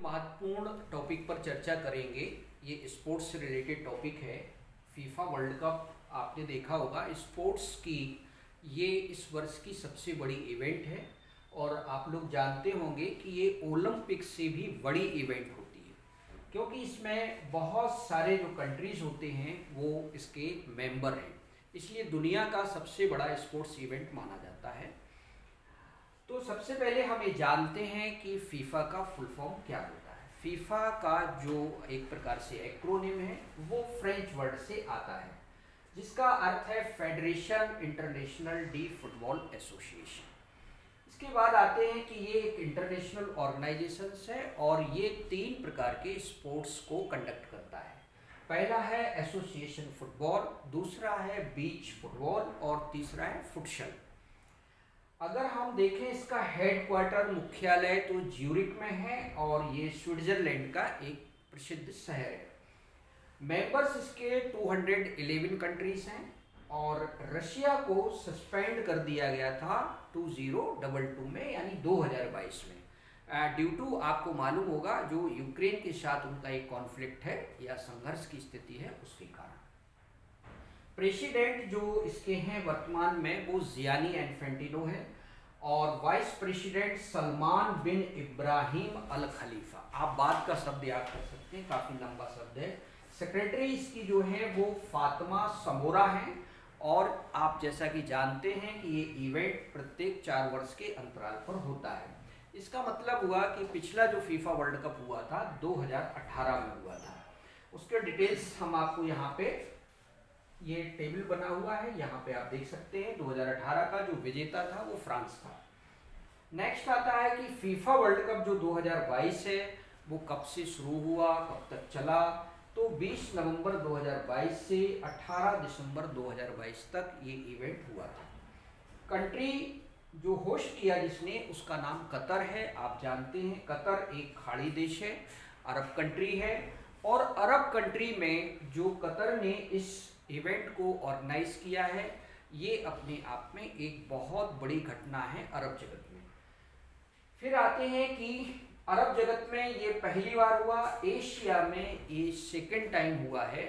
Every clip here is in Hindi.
महत्वपूर्ण टॉपिक पर चर्चा करेंगे। ये स्पोर्ट्स से रिलेटेड टॉपिक है। फीफा वर्ल्ड कप आपने देखा होगा, स्पोर्ट्स की ये इस वर्ष की सबसे बड़ी इवेंट है और आप लोग जानते होंगे कि ये ओलंपिक से भी बड़ी इवेंट होती है, क्योंकि इसमें बहुत सारे जो कंट्रीज़ होते हैं वो इसके मेंबर हैं, इसलिए दुनिया का सबसे बड़ा स्पोर्ट्स इवेंट माना जाता है। तो सबसे पहले हम ये जानते हैं कि फीफा का फुल फॉर्म क्या होता है। फीफा का जो एक प्रकार से एक्रोनिम है वो फ्रेंच वर्ड से आता है, जिसका अर्थ है federation international D football association. इसके बाद आते हैं कि ये एक इंटरनेशनल ऑर्गेनाइजेशन है और ये 3 प्रकार के स्पोर्ट्स को कंडक्ट करता है। पहला है एसोसिएशन फुटबॉल, दूसरा है बीच फुटबॉल और तीसरा है फुटसल। अगर हम देखें इसका हेडक्वार्टर मुख्यालय तो ज्यूरिक में है और ये स्विट्जरलैंड का एक प्रसिद्ध शहर है। मेंबर्स इसके 211 कंट्रीज हैं और रशिया को सस्पेंड कर दिया गया था 2022 में, यानी 2022 में, ड्यू टू, आपको मालूम होगा, जो यूक्रेन के साथ उनका एक कॉन्फ्लिक्ट है या संघर्ष की स्थिति है उसके कारण। प्रेसिडेंट जो इसके हैं वर्तमान में वो जियानी इन्फेंटिनो है और वाइस प्रेसिडेंट सलमान बिन इब्राहिम अल खलीफा। आप बाद का शब्द याद कर सकते हैं, काफ़ी लंबा शब्द है। सेक्रेटरी इसकी जो है वो फातिमा समोरा हैं और आप जैसा कि जानते हैं कि ये इवेंट प्रत्येक 4 वर्ष के अंतराल पर होता है। इसका मतलब हुआ कि पिछला जो फीफा वर्ल्ड कप हुआ था 2018 में हुआ था। उसके डिटेल्स हम आपको यहाँ पे, ये टेबल बना हुआ है, यहाँ पे आप देख सकते हैं। 2018 का जो विजेता था वो फ्रांस था। नेक्स्ट आता है कि फीफा वर्ल्ड कप जो 2022 है वो कब से शुरू हुआ, कब तक चला। तो 20 नवंबर 2022 से 18 दिसंबर 2022 तक ये इवेंट हुआ था। कंट्री जो होस्ट किया जिसने, उसका नाम कतर है। आप जानते हैं कतर एक खाड़ी देश है, अरब कंट्री है और अरब कंट्री में जो कतर ने इस इवेंट को ऑर्गेनाइज किया है ये अपने आप में एक बहुत बड़ी घटना है अरब जगत में। फिर आते हैं कि अरब जगत में ये पहली बार हुआ, एशिया में ये सेकंड टाइम हुआ है।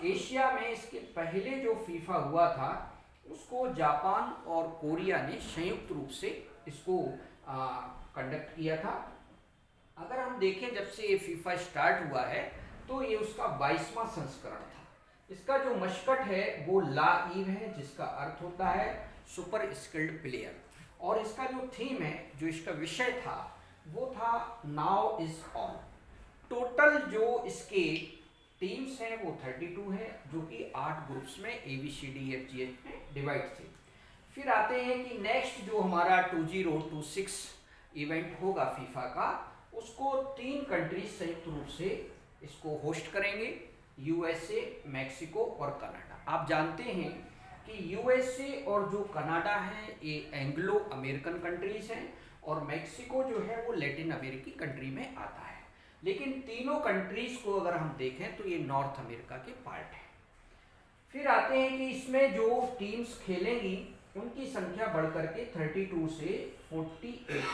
एशिया में इसके पहले जो फीफा हुआ था उसको जापान और कोरिया ने संयुक्त रूप से इसको कंडक्ट किया था। अगर हम देखें जब से ये फीफा स्टार्ट हुआ है तो ये उसका 22वां संस्करण था। इसका जो मशकट है वो ला ईव है, जिसका अर्थ होता है सुपर स्किल्ड प्लेयर, और इसका जो थीम है, जो इसका विषय था, वो था नाउ इज ऑन। टोटल जो इसके टीम्स हैं वो 32 हैं, जो कि 8 ग्रुप्स में ABCDEFGH में डिवाइड थे। फिर आते हैं कि नेक्स्ट जो हमारा 2026 इवेंट होगा फीफा का, उसको 3 कंट्रीज संयुक्त रूप से इसको होस्ट करेंगे, USA, मैक्सिको और कनाडा। आप जानते हैं कि USA और जो कनाडा है ये एंग्लो अमेरिकन कंट्रीज हैं और मैक्सिको जो है वो लैटिन अमेरिकी कंट्री में आता है। लेकिन तीनों कंट्रीज को अगर हम देखें तो ये नॉर्थ अमेरिका के पार्ट है। फिर आते हैं कि इसमें जो टीम्स खेलेंगी उनकी संख्या बढ़कर के 32 से 48,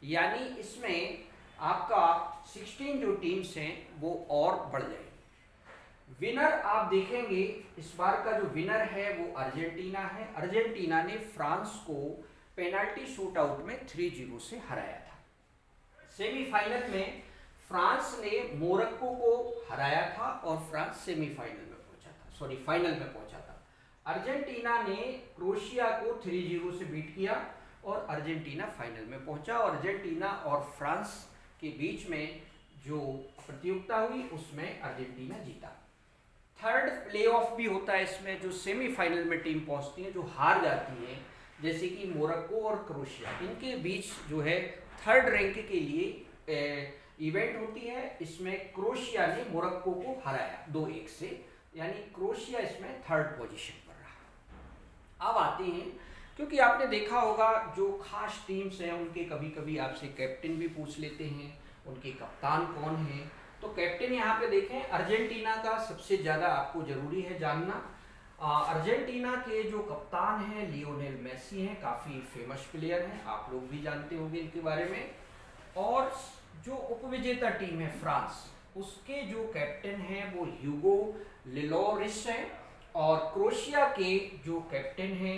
यानी इसमें आपका 16 जो टीम्स हैं वो और बढ़ जाएगी। विनर आप देखेंगे, इस बार का जो विनर है वो अर्जेंटीना है। अर्जेंटीना ने फ्रांस को पेनाल्टी शूट आउट में 3-0 से हराया था। सेमीफाइनल में फ्रांस ने मोरक्को को हराया था और फ्रांस सेमीफाइनल में पहुंचा था, सॉरी फाइनल में पहुंचा था। अर्जेंटीना ने क्रोएशिया को 3-0 से बीट किया और अर्जेंटीना फाइनल में पहुंचा और अर्जेंटीना और फ्रांस के बीच में जो प्रतियोगिता हुई उसमें अर्जेंटीना जीता। थर्ड प्ले ऑफ भी होता है इसमें, जो सेमीफाइनल में टीम पहुंचती है, जो हार जाती है, जैसे कि मोरक्को और क्रोएशिया, इनके बीच जो है थर्ड रैंक के लिए इवेंट होती है। इसमें क्रोएशिया ने मोरक्को को हराया 2-1 से, यानी क्रोएशिया इसमें थर्ड पोजीशन पर रहा। अब आते हैं, क्योंकि आपने देखा होगा जो खास टीम्स हैं उनके कभी कभी आपसे कैप्टन भी पूछ लेते हैं, उनके कप्तान कौन हैं। तो कैप्टन यहाँ पे देखें, अर्जेंटीना का सबसे ज़्यादा आपको ज़रूरी है जानना। अर्जेंटीना के जो कप्तान हैं लियोनेल मेसी हैं, काफ़ी फेमस प्लेयर हैं, आप लोग भी जानते होंगे इनके बारे में। और जो उपविजेता टीम है फ्रांस, उसके जो कैप्टन हैं वो ह्यूगो लिलोरिस हैं, और क्रोएशिया के जो कैप्टन हैं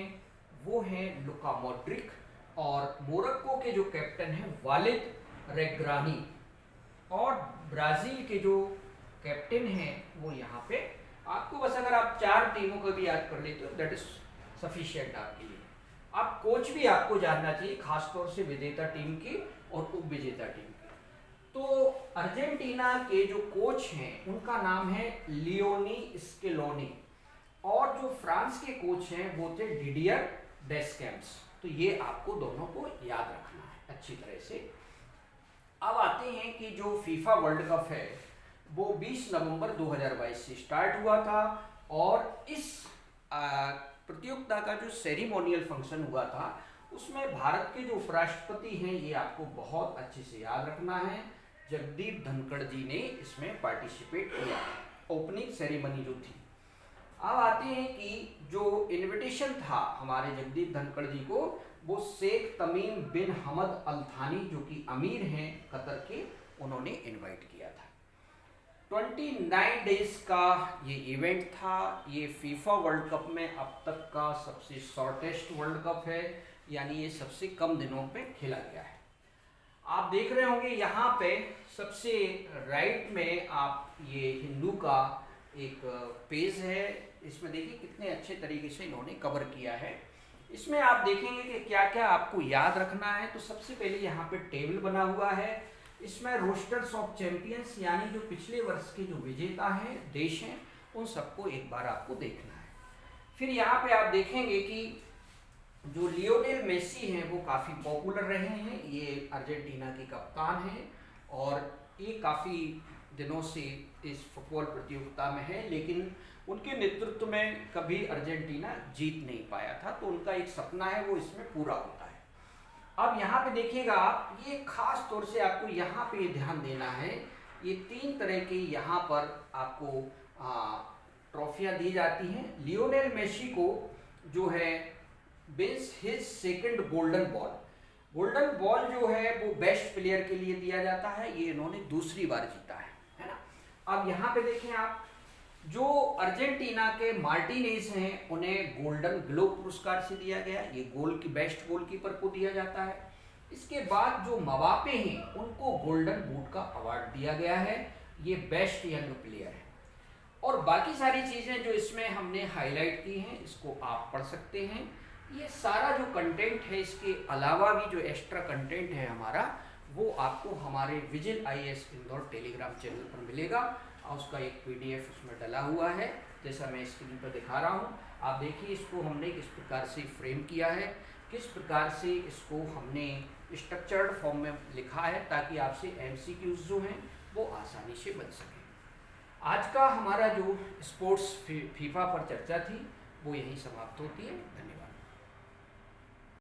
वो हैं लुका मॉड्रिक, और मोरक्को के जो कैप्टन हैं वालिद रेग्रानी, और ब्राजील के जो कैप्टन हैं वो यहाँ पे आपको बस अगर आप 4 टीमों को भी याद कर लेते हो दैट इज सफिशिएंट आपके लिए। आप कोच भी आपको जानना चाहिए, खासतौर से विजेता टीम की और उप विजेता टीम की। तो अर्जेंटीना के जो कोच हैं उनका नाम है लियोनी स्केलोनी, और जो फ्रांस के कोच हैं वो थे डिडियर डेस्कैम्प्स। तो ये आपको दोनों को याद रखना है अच्छी तरह से। अब आते हैं कि जो फीफा वर्ल्ड कप है वो 20 नवंबर 2022 से स्टार्ट हुआ था, और इस प्रतियोगिता का जो सेरिमोनियल फंक्शन हुआ था उसमें भारत के जो उपराष्ट्रपति हैं, ये आपको बहुत अच्छे से याद रखना है, जगदीप धनखड़ जी ने इसमें पार्टिसिपेट किया, ओपनिंग सेरेमनी जो थी। अब आते हैं कि जो इनविटेशन था हमारे जगदीप धनखड़ जी को, वो शेख तमीम बिन हमद अल थानी जो कि अमीर हैं कतर के, उन्होंने इनवाइट किया था। 29 डेज का ये इवेंट था। ये फीफा वर्ल्ड कप में अब तक का सबसे शॉर्टेस्ट वर्ल्ड कप है, यानी ये सबसे कम दिनों पे खेला गया है। आप देख रहे होंगे यहाँ पे सबसे राइट में आप ये हिंदू का एक पेज है, इसमें देखिए कितने अच्छे तरीके से इन्होंने कवर किया है। इसमें आप देखेंगे कि क्या क्या आपको याद रखना है। तो सबसे पहले यहाँ पे टेबल बना हुआ है, इसमें रोस्टर्स ऑफ चैंपियंस यानी जो पिछले वर्ष के जो विजेता हैं देश हैं उन सबको एक बार आपको देखना है। फिर यहाँ पे आप देखेंगे कि जो लियोनेल मेसी हैं वो काफ़ी पॉपुलर रहे हैं, ये अर्जेंटीना के कप्तान हैं और ये काफ़ी दिनों से इस फुटबॉल प्रतियोगिता में है, लेकिन उनके नेतृत्व में कभी अर्जेंटीना जीत नहीं पाया था, तो उनका एक सपना है वो इसमें पूरा होता है। अब यहाँ पे देखिएगा आप, ये खास तौर से आपको यहाँ पे ध्यान देना है, ये 3 तरह के यहाँ पर आपको ट्रॉफियाँ दी जाती हैं। लियोनेल मेसी को जो है wins his second golden ball, golden ball जो है वो बेस्ट प्लेयर के लिए दिया जाता है, ये इन्होंने दूसरी बार जीता है ना। अब यहाँ पे देखें आप, जो अर्जेंटीना के मार्टिनेज हैं उन्हें गोल्डन ग्लोब पुरस्कार से दिया गया, ये गोल की बेस्ट गोलकीपर को दिया जाता है। इसके बाद जो मबापे हैं उनको गोल्डन बूट का अवार्ड दिया गया है, ये बेस्ट यंग प्लेयर है। और बाकी सारी चीज़ें जो इसमें हमने हाईलाइट की हैं इसको आप पढ़ सकते हैं। ये सारा जो कंटेंट है, इसके अलावा भी जो एक्स्ट्रा कंटेंट है हमारा, वो आपको हमारे vigil IAS Indore Telegram channel पर मिलेगा, और उसका एक PDF उसमें डला हुआ है, जैसा मैं स्क्रीन पर दिखा रहा हूँ। आप देखिए इसको हमने किस प्रकार से फ्रेम किया है, किस प्रकार से इसको हमने स्ट्रक्चर्ड फॉर्म में लिखा है, ताकि आपसे MCQs जो हैं वो आसानी से बन सकें। आज का हमारा जो स्पोर्ट्स फीफा पर चर्चा थी वो यहीं समाप्त होती है। धन्यवाद।